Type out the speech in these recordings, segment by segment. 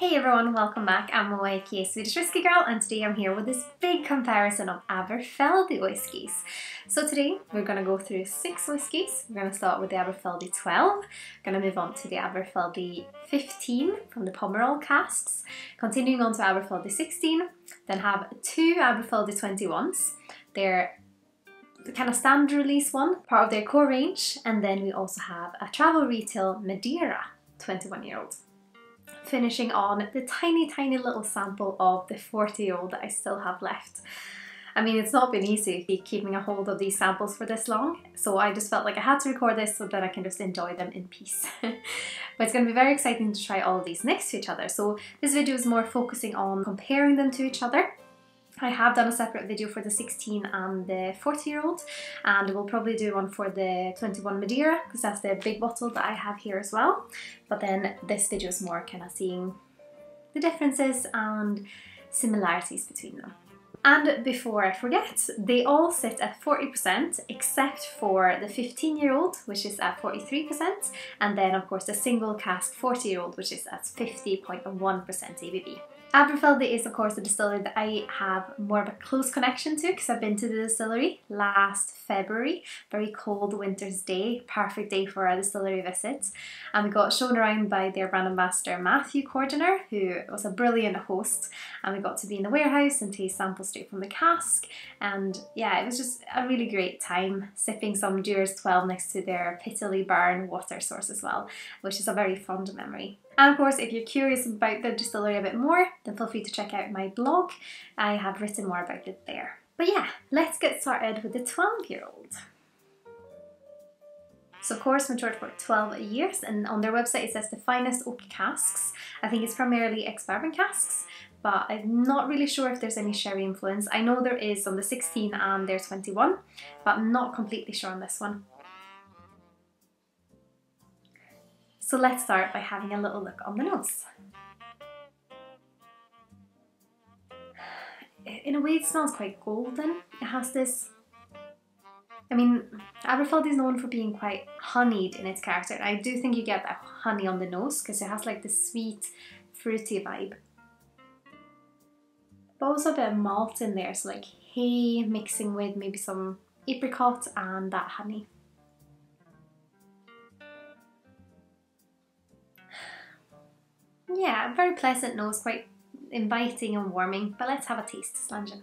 Hey everyone, welcome back. I'm aka Swedish Whiskey Girl and today I'm here with this big comparison of Aberfeldy whiskies. So today we're going to go through 6 whiskies. We're going to start with the Aberfeldy 12, going to move on to the Aberfeldy 15 from the Pomerol casks, continuing on to Aberfeldy 16, then have 2 Aberfeldy 21s. They're the kind of standard release one, part of their core range, and then we also have a travel retail Madeira 21-year-old. Finishing on the tiny little sample of the 40-year-old that I still have left. I mean, it's not been easy keeping a hold of these samples for this long, so I just felt like I had to record this so that I can just enjoy them in peace. But it's going to be very exciting to try all of these next to each other, so this video is more focusing on comparing them to each other. I have done a separate video for the 16 and the 40-year-old, and we'll probably do one for the 21 Madeira because that's the big bottle that I have here as well. But then this video is more kind of seeing the differences and similarities between them. And before I forget, they all sit at 40% except for the 15-year-old, which is at 43%, and then of course the single cask 40-year-old, which is at 50.1% ABV. Aberfeldy is of course a distillery that I have more of a close connection to because I've been to the distillery last February, very cold winter's day, perfect day for a distillery visit, and we got shown around by their brand ambassador Matthew Cordiner, who was a brilliant host, and we got to be in the warehouse and taste samples straight from the cask, and yeah, it was just a really great time sipping some Dewar's 12 next to their Pitilly Burn water source as well, which is a very fond memory. And of course, if you're curious about the distillery a bit more, then feel free to check out my blog. I have written more about it there. But yeah, let's get started with the 12-year-old. So of course, matured for 12 years, and on their website it says the finest oak casks. I think it's primarily ex-bourbon casks, but I'm not really sure if there's any sherry influence. I know there is on the 16 and their 21, but I'm not completely sure on this one. So let's start by having a little look on the nose. In a way it smells quite golden. It has this, I mean, Aberfeldy is known for being quite honeyed in its character, and I do think you get that honey on the nose because it has like this sweet, fruity vibe. But also a bit of malt in there, so like hay mixing with maybe some apricot and that honey. Yeah, very pleasant nose, quite inviting and warming, but let's have a taste. Slangela.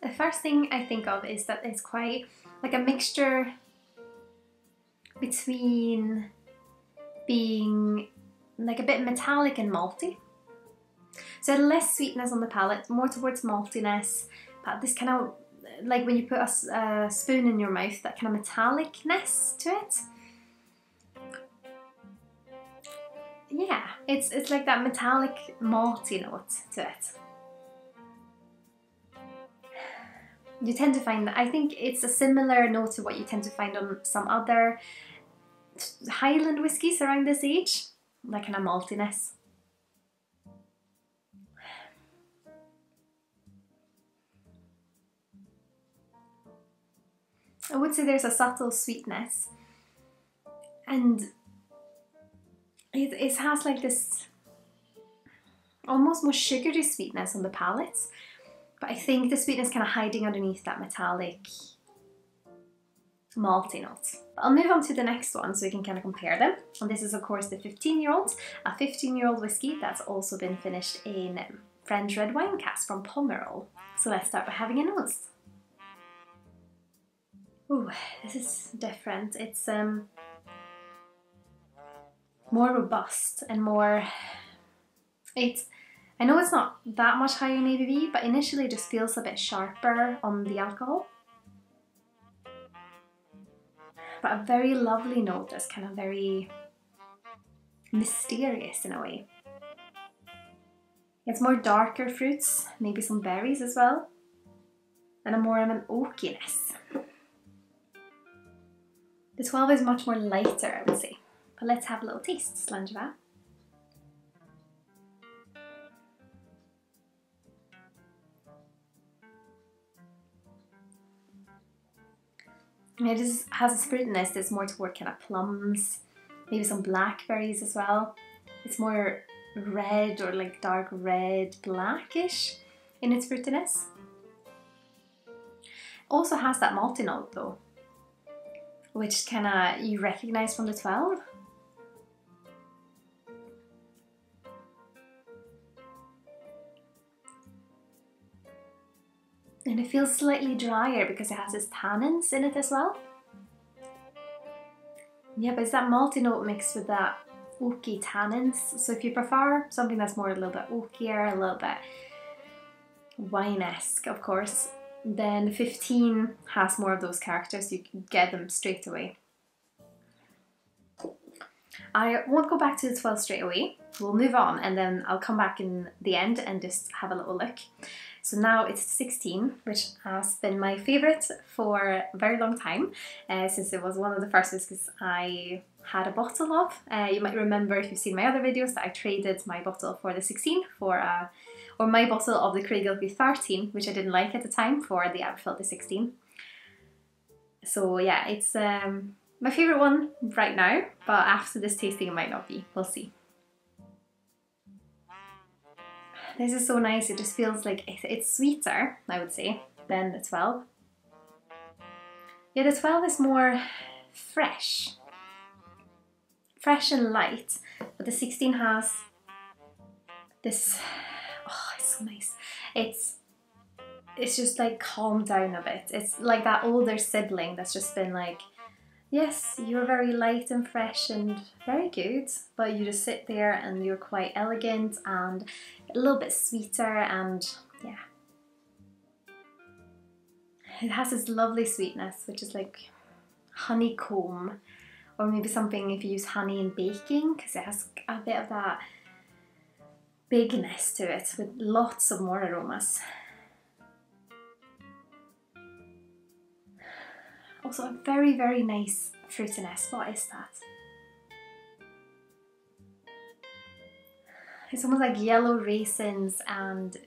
The first thing I think of is that it's quite like a mixture between being like a bit metallic and malty. So it had less sweetness on the palate, more towards maltiness, but this kind of, like when you put a spoon in your mouth, that kind of metallicness to it. Yeah, it's like that metallic malty note to it. You tend to find that, I think it's a similar note to what you tend to find on some other Highland whiskies around this age, that kind of maltiness. I would say there's a subtle sweetness, and it has like this almost more sugary sweetness on the palate, but I think the sweetness kind of hiding underneath that metallic malty note. I'll move on to the next one so we can kind of compare them, and this is of course the 15-year-old, a 15-year-old whiskey that's also been finished in French red wine cask from Pomerol. So let's start by having a nose. Ooh, this is different. It's more robust and more, I know it's not that much higher in ABV, but initially it just feels a bit sharper on the alcohol. But a very lovely note that's kind of very mysterious in a way. It's more darker fruits, maybe some berries as well, and a more of an oakiness. The 12 is much more lighter, I would say. But let's have a little taste. Slangela. It just has a fruitiness that's more toward kind of plums, maybe some blackberries as well. It's more red or like dark red, blackish in its fruitiness. Also has that malty note though, which kind of you recognize from the 12. And it feels slightly drier because it has its tannins in it as well. Yeah, but it's that malty note mixed with that oaky tannins. So if you prefer something that's more a little bit oakier, a little bit wine-esque, of course, then 15 has more of those characters. You can get them straight away. I won't go back to the 12 straight away. We'll move on and then I'll come back in the end and just have a little look. So now it's 16, which has been my favourite for a very long time, since it was one of the first whiskies I had a bottle of. You might remember if you've seen my other videos that I traded my bottle for the 16 for or my bottle of the Craigellachie 13, which I didn't like at the time, for the Aberfeldy 16. So yeah, it's my favourite one right now, but after this tasting it might not be. We'll see. This is so nice. It just feels like it's sweeter, I would say, than the 12. Yeah, the 12 is more fresh. Fresh and light, but the 16 has this, oh, it's so nice. It's just like calmed down a bit. It's like that older sibling that's just been like, yes, you're very light and fresh and very good, but you just sit there and you're quite elegant and a little bit sweeter, and yeah. It has this lovely sweetness, which is like honeycomb, or maybe something if you use honey in baking, because it has a bit of that bigness to it with lots of more aromas. Also a very, very nice fruitiness. What is that? It's almost like yellow raisins and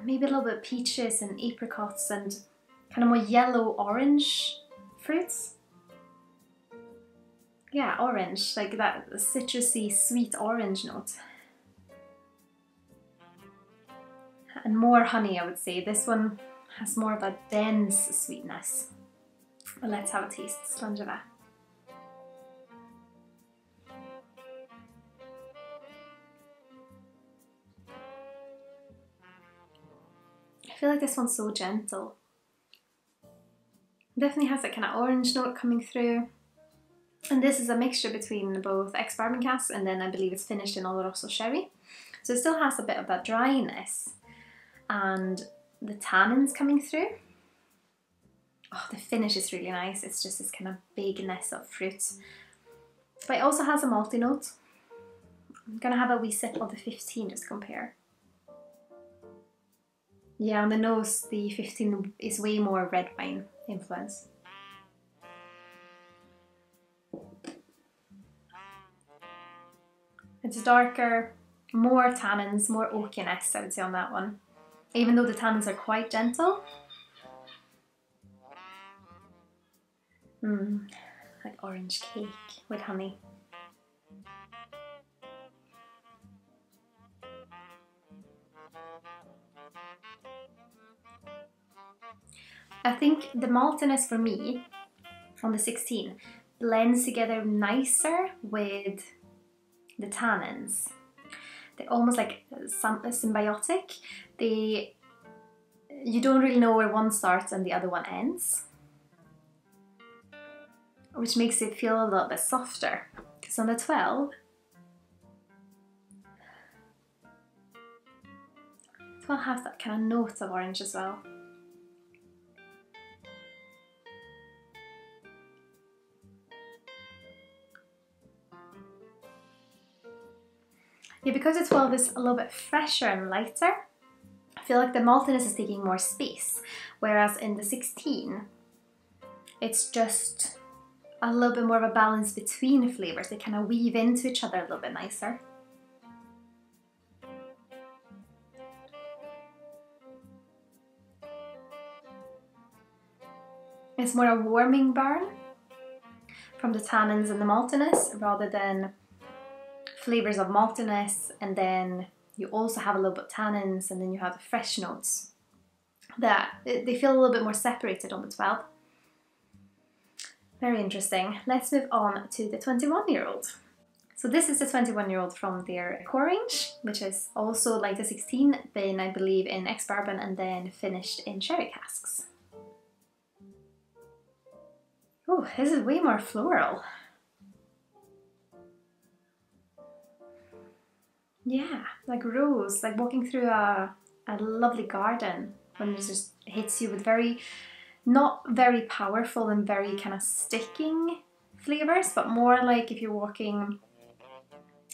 maybe a little bit peaches and apricots and kind of more yellow orange fruits. Yeah, orange, like that citrusy sweet orange note. And more honey, I would say. This one has more of a dense sweetness. But let's have a taste. Slunge of that. I feel like this one's so gentle. Definitely has that kind of orange note coming through. And this is a mixture between both ex-bourbon casks and then I believe it's finished in Oloroso sherry. So it still has a bit of that dryness and the tannins coming through. Oh, the finish is really nice. It's just this kind of bigness of fruit. But it also has a malty note. I'm gonna have a wee sip of the 15 just to compare. Yeah, on the nose, the 15 is way more red wine influence. It's darker, more tannins, more oakiness, I would say, on that one. Even though the tannins are quite gentle. Like orange cake with honey. I think the maltiness for me on the 16 blends together nicer with the tannins. They're almost like symbiotic. You don't really know where one starts and the other one ends, which makes it feel a little bit softer. Because on the 12 has that kind of note of orange as well. Yeah, because the 12 is a little bit fresher and lighter, I feel like the maltiness is taking more space, whereas in the 16, it's just a little bit more of a balance between flavours. They kind of weave into each other a little bit nicer. It's more a warming burn from the tannins and the maltiness rather than flavours of maltiness, and then you also have a little bit of tannins, and then you have the fresh notes. That they feel a little bit more separated on the 12. Very interesting. Let's move on to the 21-year-old. So this is the 21-year-old from their core range, which is also like the 16, been I believe in ex-bourbon and then finished in sherry casks. Oh, this is way more floral. Yeah, like rose, like walking through a lovely garden when it just hits you with very, not very powerful and very kind of sticking flavours, but more like if you're walking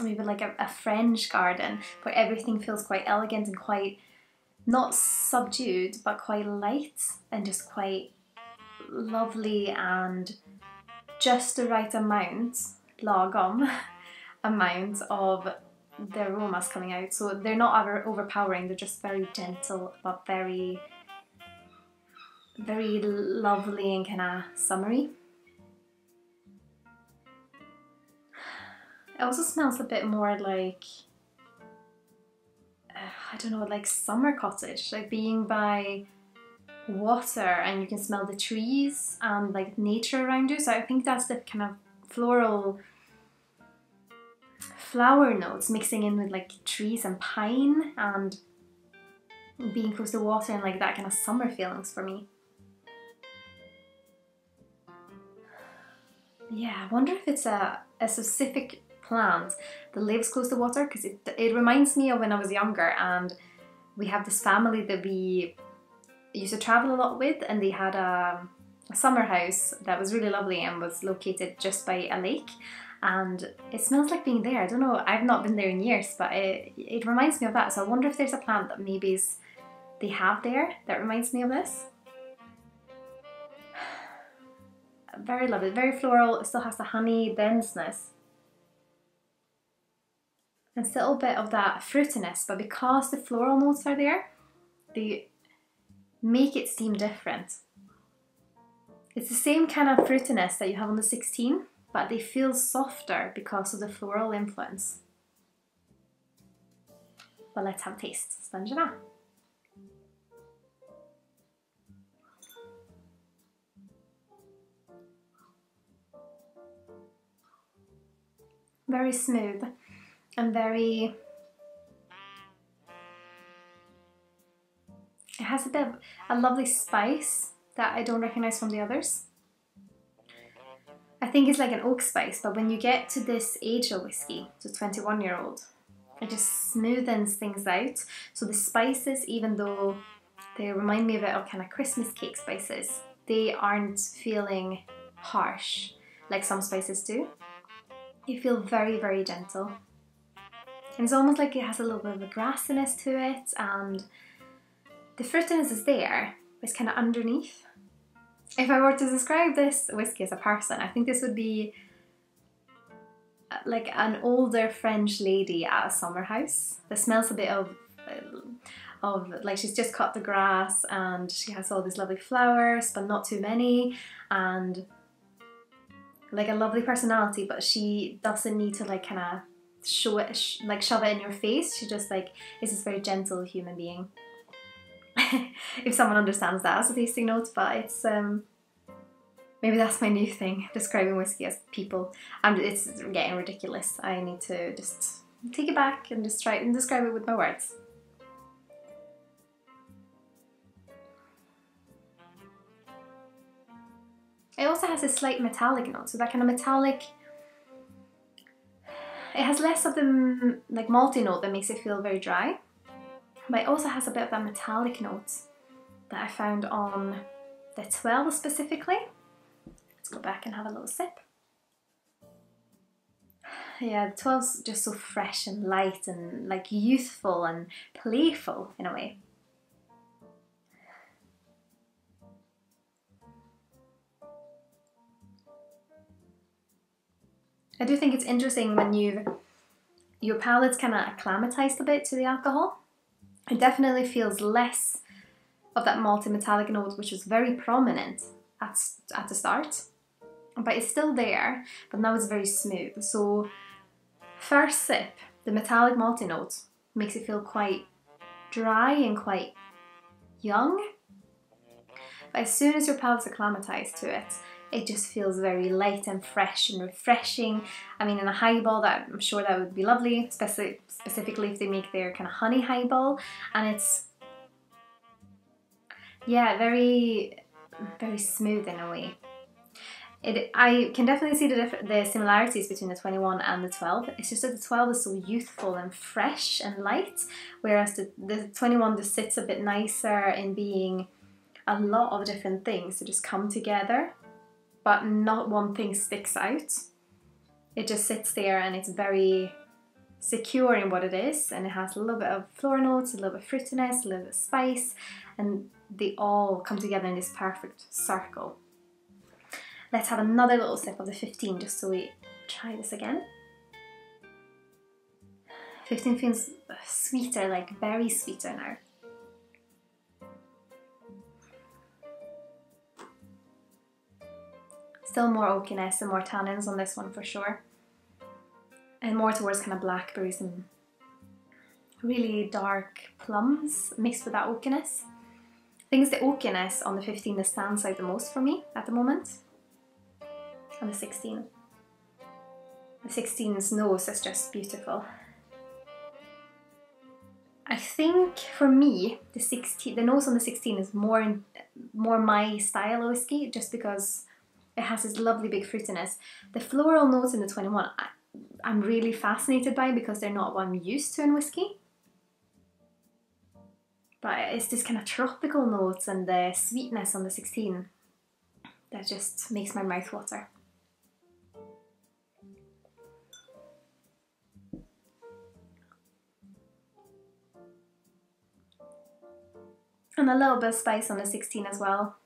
maybe like a French garden where everything feels quite elegant and quite, not subdued, but quite light and just quite lovely and just the right amount, lagom amount of the aromas coming out. So they're not overpowering, they're just very gentle but very, very lovely and kind of summery. It also smells a bit more like, I don't know, like summer cottage, like being by water and you can smell the trees and like nature around you. So I think that's the kind of floral flower notes mixing in with like trees and pine and being close to water and like that kind of summer feelings for me. Yeah, I wonder if it's a specific plant that lives close to water, because it reminds me of when I was younger and we have this family that we used to travel a lot with, and they had a summer house that was really lovely and was located just by a lake, and it smells like being there. I don't know, I've not been there in years, but it reminds me of that. So I wonder if there's a plant that maybe they have there that reminds me of this. Very lovely, very floral. It still has the honey denseness and still a bit of that fruitiness, but because the floral notes are there, they make it seem different. It's the same kind of fruitiness that you have on the 16, but they feel softer because of the floral influence. But let's have a taste. Sponge. Very smooth and very, it has a bit of a lovely spice that I don't recognise from the others. I think it's like an oak spice, but when you get to this age of whiskey, so 21-year-old, it just smoothens things out. So the spices, even though they remind me a bit of kind of Christmas cake spices, they aren't feeling harsh like some spices do. They feel very, very gentle. And it's almost like it has a little bit of a grassiness to it, and the fruitiness is there, but it's kind of underneath. If I were to describe this whiskey as a person, I think this would be like an older French lady at a summer house that smells a bit of like she's just cut the grass and she has all these lovely flowers, but not too many, and like a lovely personality, but she doesn't need to like kind of show it, like shove it in your face. She just like is this very gentle human being. If someone understands that as a tasting note, but it's maybe that's my new thing, describing whiskey as people. It's getting ridiculous. I need to just take it back and just try and describe it with my words. It also has a slight metallic note, so that kind of metallic, it has less of the like malty note that makes it feel very dry, but it also has a bit of that metallic note that I found on the 12 specifically. Let's go back and have a little sip. Yeah, the 12's just so fresh and light and like youthful and playful in a way. I do think it's interesting when your palate's kind of acclimatized a bit to the alcohol. It definitely feels less of that malty metallic note, which is very prominent at the start, but it's still there, but now it's very smooth. So first sip, the metallic malty note makes it feel quite dry and quite young. But as soon as your palate's acclimatized to it, it just feels very light and fresh and refreshing. I mean, in a highball, that I'm sure that would be lovely, specifically if they make their kind of honey highball, and it's, yeah, very, very smooth in a way. I can definitely see the similarities between the 21 and the 12. It's just that the 12 is so youthful and fresh and light, whereas the 21 just sits a bit nicer in being a lot of different things to just come together, but not one thing sticks out. It just sits there and it's very secure in what it is, and it has a little bit of floral notes, a little bit of fruitiness, a little bit of spice, and they all come together in this perfect circle. Let's have another little sip of the 15 just so we try this again. 15 feels sweeter, like very sweeter now. Still more oakiness and more tannins on this one for sure. And more towards kind of blackberries and really dark plums mixed with that oakiness. I think it's the oakiness on the 15 that stands out the most for me at the moment. And the 16. The 16's nose is just beautiful. I think for me, the nose on the 16 is more my style of whiskey, just because it has this lovely big fruitiness. The floral notes in the 21, I'm really fascinated by because they're not what I'm used to in whiskey. But it's this kind of tropical notes and the sweetness on the 16 that just makes my mouth water. And a little bit of spice on the 16 as well.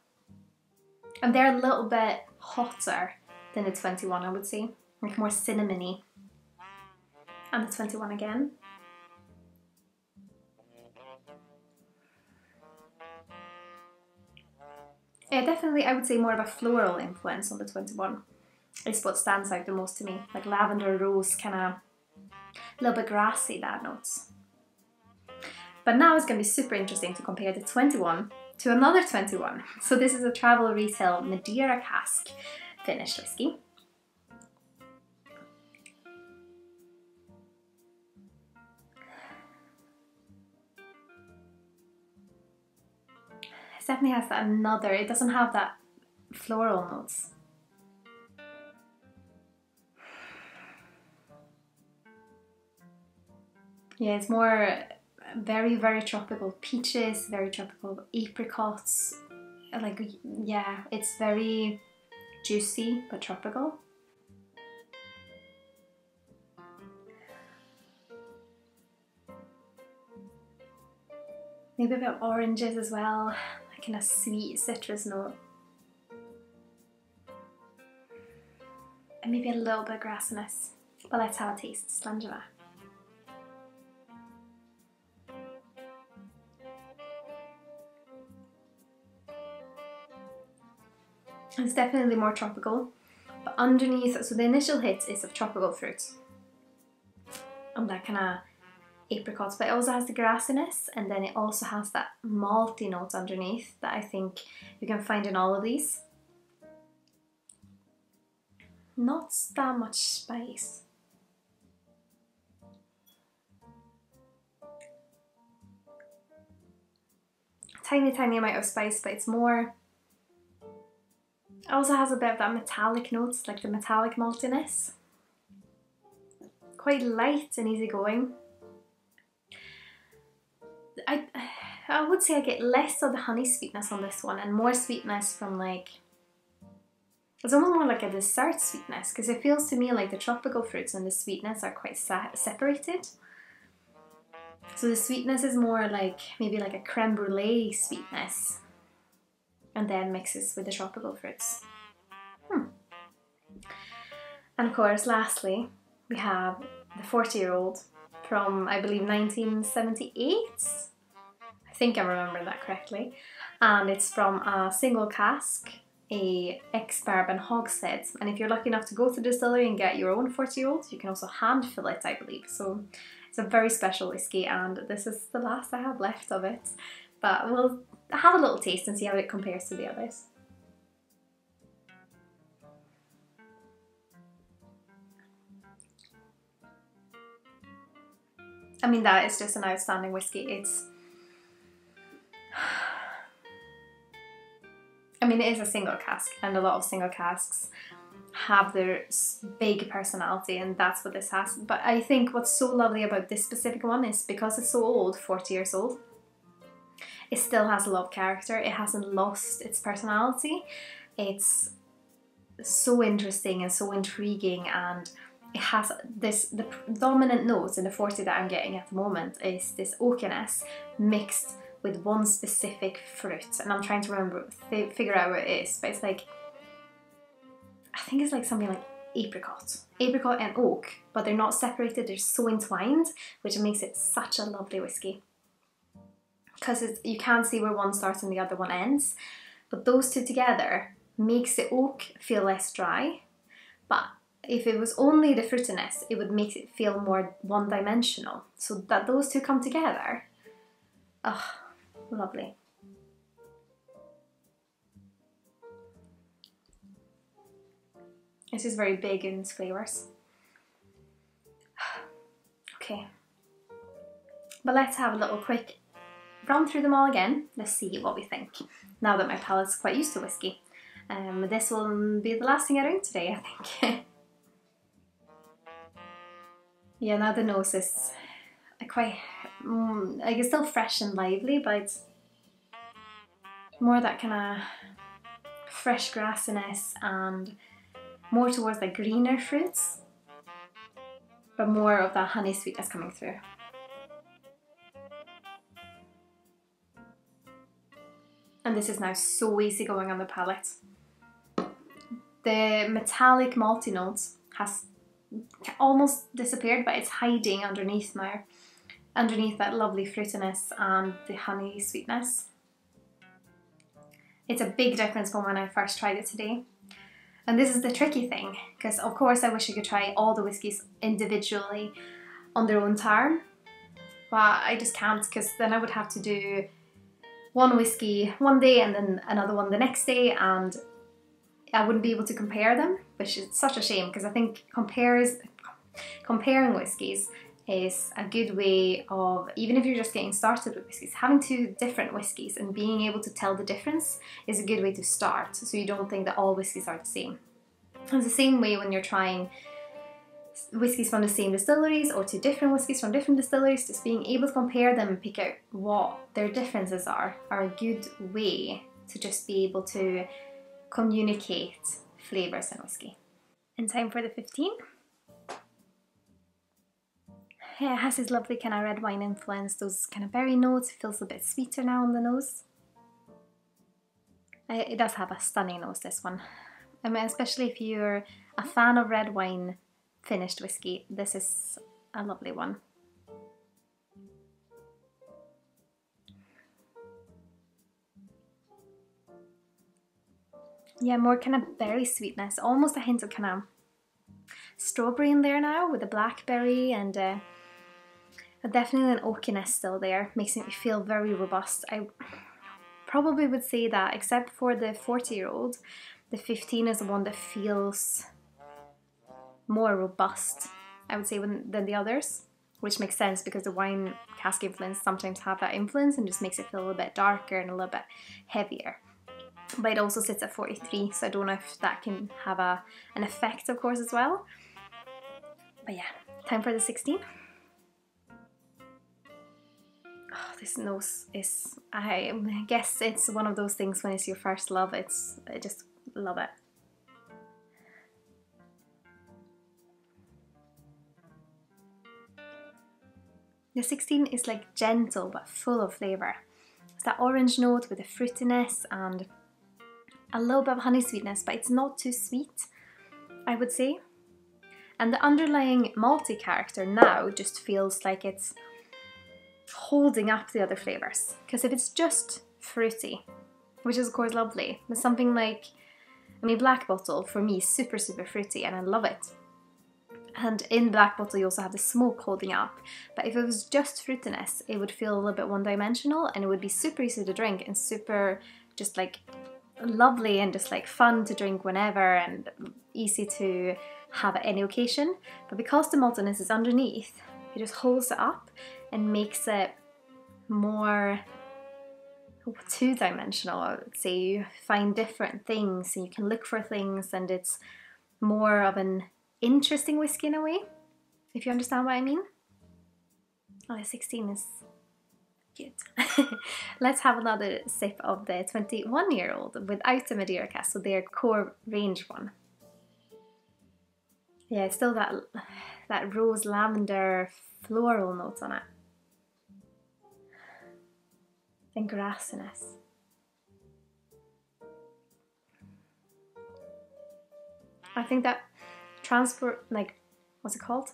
And they're a little bit hotter than the 21, I would say. Like more cinnamony. And the 21 again. Yeah, definitely I would say more of a floral influence on the 21. Is what stands out the most to me. Like lavender, rose, kind of a little bit grassy, that notes. But now it's going to be super interesting to compare the 21 to another 21. So this is a travel retail Madeira cask finished whiskey. It definitely has that another, it doesn't have that floral notes. Yeah, it's more very, very tropical peaches, very tropical apricots. Like, yeah, it's very juicy but tropical. Maybe a bit of oranges as well, like kind of sweet citrus note. And maybe a little bit of grassiness. But let's have a taste. Slangela. It's definitely more tropical, but underneath, so the initial hit is of tropical fruit and that kind of apricots, but it also has the grassiness, and then it also has that malty notes underneath that I think you can find in all of these. Not that much spice. Tiny amount of spice, but it's more. It also has a bit of that metallic notes, like the metallic maltiness. Quite light and easygoing. I would say I get less of the honey sweetness on this one and more sweetness from like, it's almost more like a dessert sweetness, because it feels to me like the tropical fruits and the sweetness are quite separated. So the sweetness is more like, maybe like a creme brulee sweetness, and then mixes with the tropical fruits. And of course, lastly, we have the 40-year-old from, I believe, 1978. I think I'm remembering that correctly. And it's from a single cask a ex-bourbon hogshead, and if you're lucky enough to go to the distillery and get your own 40-year-old, you can also hand fill it, I believe. So it's a very special whiskey, and this is the last I have left of it, but we'll have a little taste and see how it compares to the others. I mean, that is just an outstanding whiskey. I mean, it is a single cask, and a lot of single casks have their big personality, and that's what this has. But I think what's so lovely about this specific one is because it's so old, 40 years old, it still has a lot of character. It hasn't lost its personality. It's so interesting and so intriguing, and it has the dominant notes in the 40 that I'm getting at the moment is this oakiness mixed with one specific fruit, and I'm trying to figure out what it is, but it's like, I think it's like something like apricot and oak, but they're not separated, they're so entwined, which makes it such a lovely whiskey, because you can't see where one starts and the other one ends, but those two together makes the oak feel less dry. But if it was only the fruitiness, it would make it feel more one-dimensional, so that those two come together, oh, lovely. This is very big in its flavours. Okay, but let's have a little quick run through them all again. Let's see what we think, now that my palate's quite used to whiskey. This will be the last thing I drink today, I think. Yeah, now the nose is quite, like, it's still fresh and lively, but it's more that kind of fresh grassiness and more towards the greener fruits, but more of that honey sweetness coming through. And this is now so easy going on the palate. The metallic malty notes has almost disappeared, but it's hiding underneath now, underneath that lovely fruitiness and the honey sweetness. It's a big difference from when I first tried it today. And this is the tricky thing, because of course I wish I could try all the whiskies individually on their own time, but I just can't, because then I would have to do one whiskey one day and then another one the next day, and I wouldn't be able to compare them, which is such a shame, because I think comparing whiskies is a good way of, even if you're just getting started with whiskies, having two different whiskies and being able to tell the difference is a good way to start, so you don't think that all whiskies are the same. It's the same way when you're trying whiskies from the same distilleries or two different whiskies from different distilleries, just being able to compare them and pick out what their differences are a good way to just be able to communicate flavours in whiskey. In time for the 15. Yeah, it has this lovely kind of red wine influence, those kind of berry notes. It feels a bit sweeter now on the nose. It does have a stunning nose, this one. I mean, especially if you're a fan of red wine finished whiskey, this is a lovely one. Yeah, more kind of berry sweetness, almost a hint of kind of strawberry in there now with the blackberry, and definitely an oakiness still there, makes it feel very robust. I probably would say that, except for the 40-year-old, the 15 is the one that feels more robust, I would say, than the others, which makes sense because the wine cask influence sometimes have that influence and just makes it feel a little bit darker and a little bit heavier. But it also sits at 43, so I don't know if that can have an effect, of course, as well. But yeah, time for the 16. Oh, this nose is, I guess it's one of those things when it's your first love, I just love it. The 16 is like gentle but full of flavour. It's that orange note with the fruitiness and a little bit of honey sweetness, but it's not too sweet, I would say. And the underlying malty character now just feels like it's holding up the other flavours. Because if it's just fruity, which is of course lovely, but something like I mean, black bottle for me is super fruity and I love it. And in black bottle you also have the smoke holding up. But if it was just fruitiness, it would feel a little bit one-dimensional and it would be super easy to drink and super just like lovely and just like fun to drink whenever and easy to have at any occasion. But because the maltiness is underneath, it just holds it up and makes it more two-dimensional, I would say. You find different things and you can look for things, and it's more of an interesting whiskey in a way, if you understand what I mean. Oh, the 16 is good. Let's have another sip of the 21-year-old without the Madeira cask, so their core range one. Yeah, it's still that rose lavender floral notes on it. And grassiness. I think that transport, like, what's it called?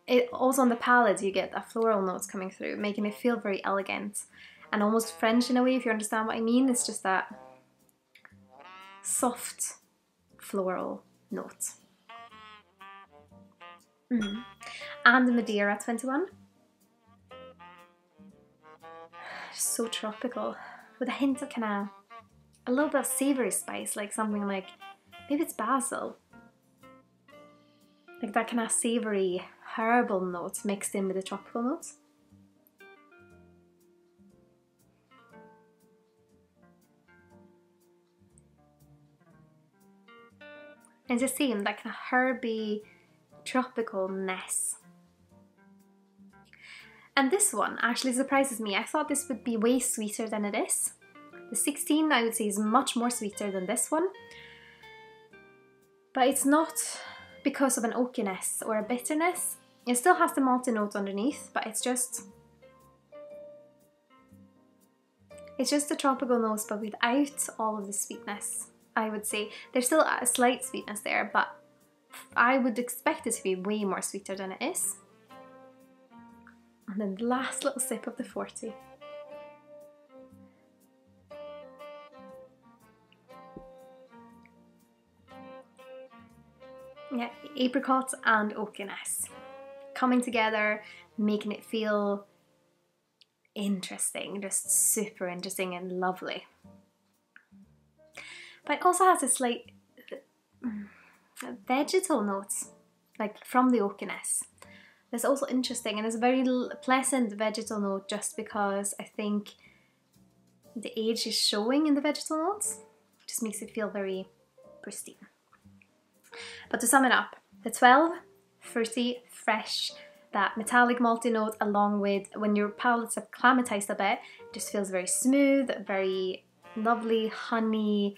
It also on the palate you get that floral notes coming through, making it feel very elegant and almost French in a way, if you understand what I mean. It's just that soft floral note. And the Madeira 21. So tropical, with a hint of kind of a little bit of savoury spice, like something like, maybe it's basil. Like that kind of savoury herbal notes mixed in with the tropical notes. And just seeing that kind of herby tropicalness. And this one actually surprises me. I thought this would be way sweeter than it is. The 16 I would say is much more sweeter than this one. But it's not because of an oakiness or a bitterness. It still has the malty notes underneath, but it's just the tropical notes, but without all of the sweetness, I would say. There's still a slight sweetness there, but I would expect it to be way more sweeter than it is. And then the last little sip of the 40. Yeah, apricots and oakiness coming together, making it feel interesting, just super interesting and lovely. But it also has a slight vegetal notes, like from the oakiness. That's also interesting, and it's a very pleasant vegetal note just because I think the age is showing in the vegetal notes. It just makes it feel very pristine. But to sum it up, the 12, fruity, fresh, that metallic malty note along with, when your palate's acclimatized a bit, it just feels very smooth, very lovely honey,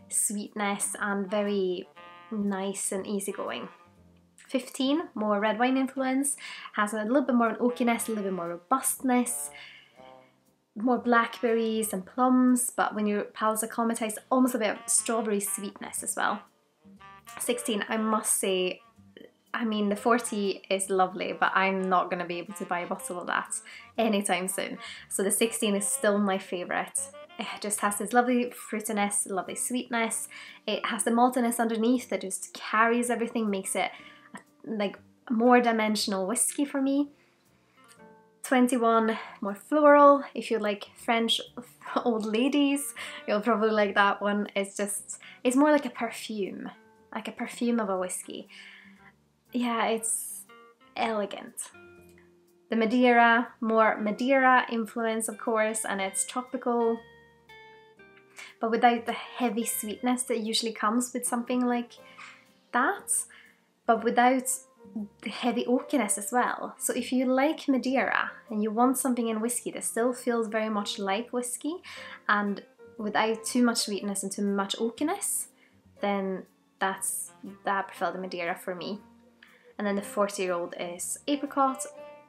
sweetness, and very nice and easygoing. 15, more red wine influence, has a little bit more oakiness, a little bit more robustness, more blackberries and plums, but when your palate's acclimatized, almost a bit of strawberry sweetness as well. 16, I must say, I mean the 40 is lovely, but I'm not going to be able to buy a bottle of that anytime soon. So the 16 is still my favourite. It just has this lovely fruitiness, lovely sweetness. It has the maltiness underneath that just carries everything, makes it like a more dimensional whiskey for me. 21, more floral. If you like French old ladies, you'll probably like that one. It's more like a perfume of a whiskey. Yeah, it's elegant. The Madeira, more Madeira influence of course, and it's tropical, but without the heavy sweetness that usually comes with something like that, but without the heavy oakiness as well. So if you like Madeira and you want something in whiskey that still feels very much like whiskey and without too much sweetness and too much oakiness, then that's the Aberfeldy Madeira for me. And then the 40-year-old is apricot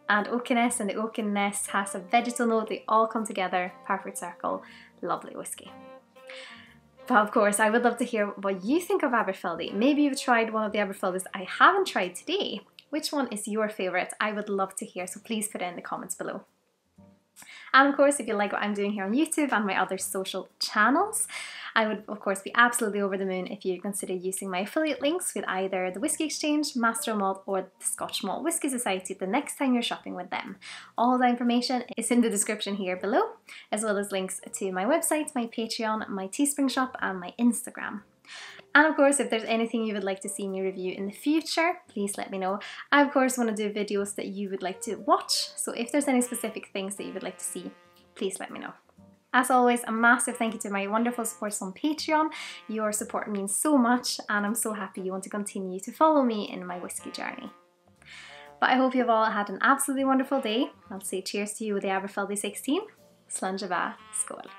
and oakiness, and the oakiness has a vegetal note. They all come together, perfect circle, lovely whiskey. But of course, I would love to hear what you think of Aberfeldy. Maybe you've tried one of the Aberfeldys I haven't tried today. Which one is your favourite? I would love to hear, so please put it in the comments below. And of course, if you like what I'm doing here on YouTube and my other social channels, I would of course be absolutely over the moon if you consider using my affiliate links with either the Whisky Exchange, Master Malt or the Scotch Malt Whisky Society the next time you're shopping with them. All the information is in the description here below, as well as links to my website, my Patreon, my Teespring shop and my Instagram. And of course, if there's anything you would like to see me review in the future, please let me know. I of course want to do videos that you would like to watch, so if there's any specific things that you would like to see, please let me know. As always, a massive thank you to my wonderful supporters on Patreon. Your support means so much and I'm so happy you want to continue to follow me in my whisky journey. But I hope you've all had an absolutely wonderful day. I'll say cheers to you with the Aberfeldy 16. Slàinte Skål.